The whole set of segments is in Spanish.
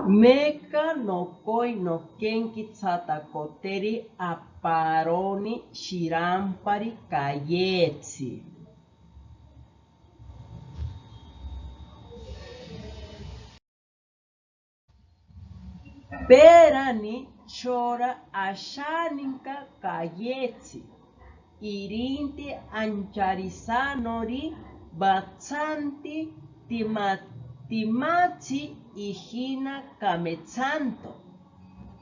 Meka no koi no kenki tsatakoteri aparoni shirampari kayetsi. Perani chora ashaninka kayetsi. Irinti ancharisanori batsanti timatsi ihina kametsanto.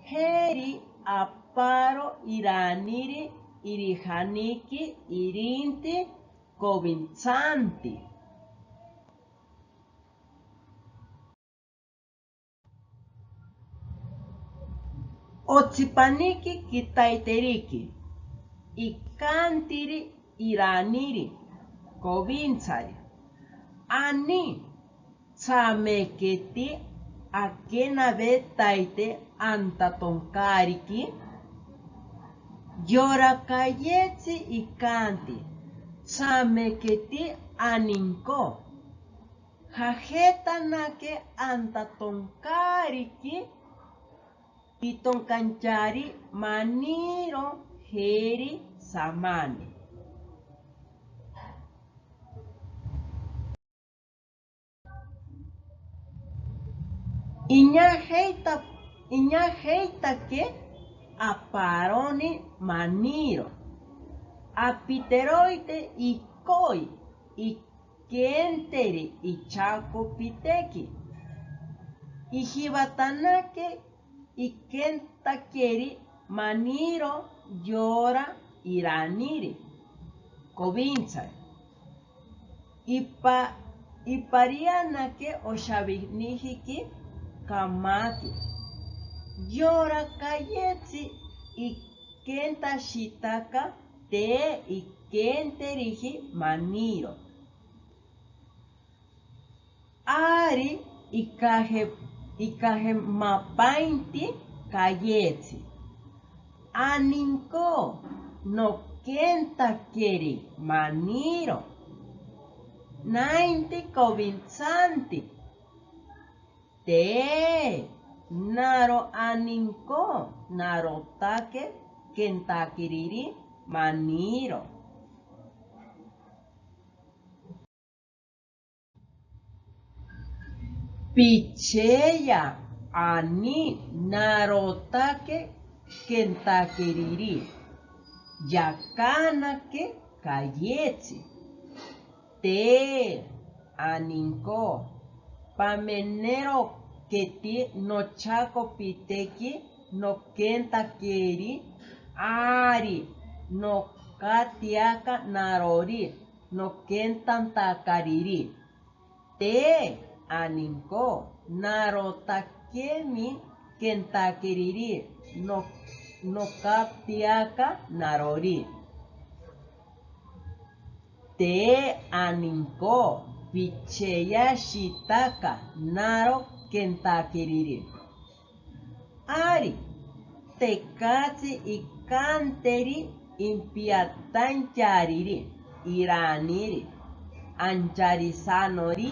Heri aparo iraniri irihaniki irinti kovinsanti. Otsipaniki kitaiteriki. Ikantiri iraniri kovinsari. Ani tsameketi akenavetaite antatonkariki. Yorakayetsi ikanti. Tsameketi aninko. Hajetanake antatonkariki. Pitonkanchari maniro heri samani. Iñajeitake aparoni maniro. Apiteroite ikoi ikenteri ichakopiteki. Ijibatanake ikentakeri maniro yora iraniri kovinsari. Iparianake oshavinihiki kamaki. Yora kayetsi ikentashitaka te ikenterihi maniro. Ari ikajemapainti kayetsi. Aninko no kentakeri maniro. Nainti kovinsanti. Te naro aninko narotake kentakiriri maniro. Picheya ani narotake kentakiriri. Yakanake kayetsi. Te aninko pamenero keti no chakopiteki no kentakeri ari no katiaka narori no kentantakariri. Te aninko narotakemi kentakiriri no katiaka narori. Te aninko picheya shitaka naro kentakiriri. Ari tekatsi ikanteri impiatanchariri iraniri. Ancharisanori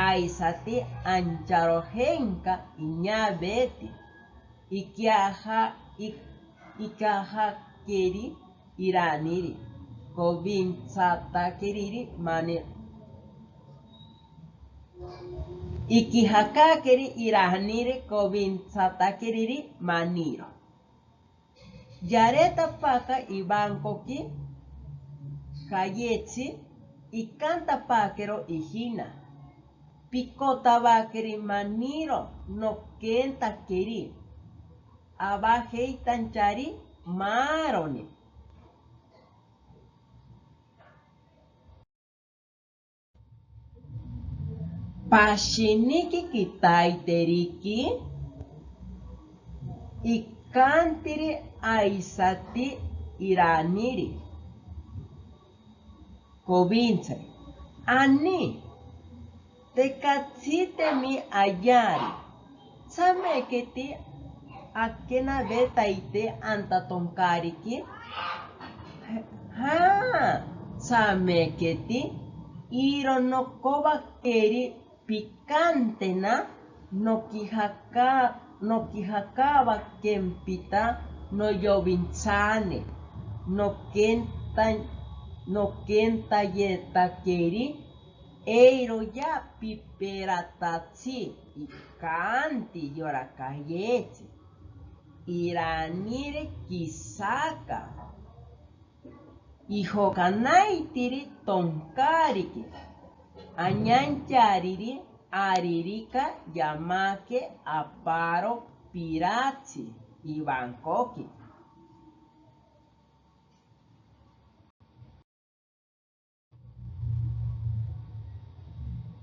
aisati ancharojenka iñabeti. Ikahakeri iraniri. Kovinsatakiriri maniro. Ikijakakeri iraniri kovinsatakiriri maniro. Yareta paka ibankoki kayetsi ikanta pakero ihina. Pikotabakeri maniro no kentakeri. Abajeitanchari maroni. Pashiniki kitaiteriki. Ikantiri aisati iraniri. Kovinsari. Ani tekatsitemi ayari. Sameketi akenavetaite antatonkariki. Sameketi ironokobakeri picantena Nokihakaba kempita noyovintsane. Nokenta yetakeri. Eiro ya piperatatsi. Ikanti yorakayetsi. Iranire kisaka. Ihokanaitiri tonkariki. Añanchariri aririka yamake aparo piratsi ibankoki.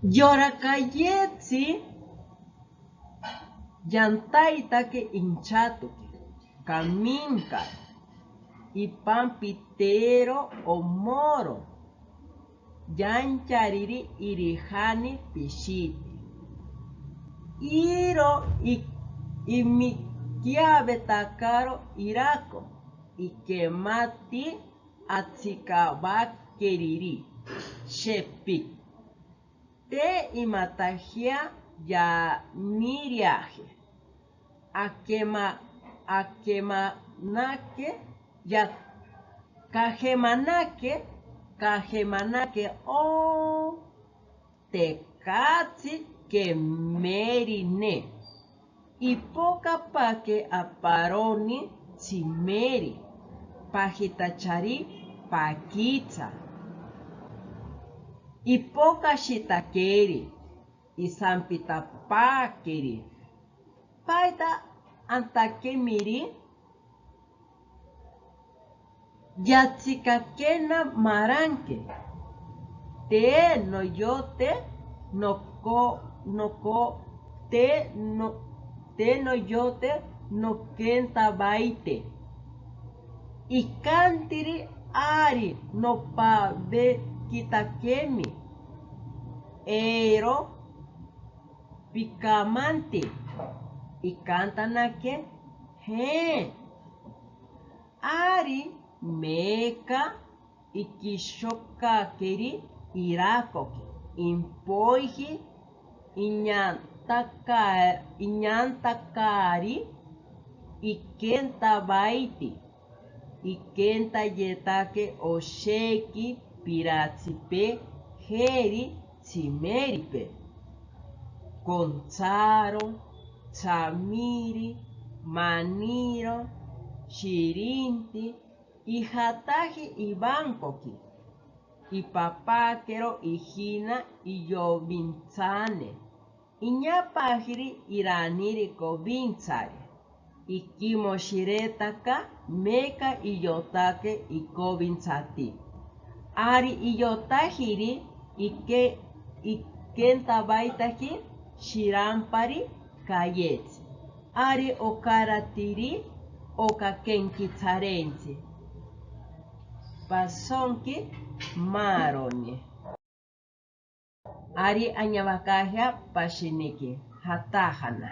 Yorakayetsi yantaitake inchatuki. Kaminka. Ipampitero o moro. Yanchariri irijani pishiti. Iro imikiabetakaro irako. Ikemati atsikabakeriri. Shepik. Te imatahia ya miriaje. Akemanake ya kajemanake o tekatsi kemerine. Ipoka pake aparoni tsimeri. Pajitachari pakitsa. Ipoka shitakeri. Isampitapakeri. Paita antakemiri. Yatsikakena maranke. Te noyote te noyote nokenta baite. Ikantiri ari nopabe kitakemi. Eiro pikamanti. Ikantanake he. Ari meka ikishokakeri irakoki. Impoiji iñantakari ikenta baiti. Ikenta yetake osheki piratsipe heri tsimeripe. Gonzaro, Chamiri, Maniro, Shirinti, Ihataji ibankoki. Ipapakero ihina iyovintsane. Iñapajiri iraniri kovintsari. Ikimoshiretaka meka iyotake ikovintsati. Ari iyotajiri ikentabaitaji shirampari kayetsi. Ari okaratiri okakenkitsarensi. Pasonki maroni. Ari añabakajia pashiniki. Hatajana.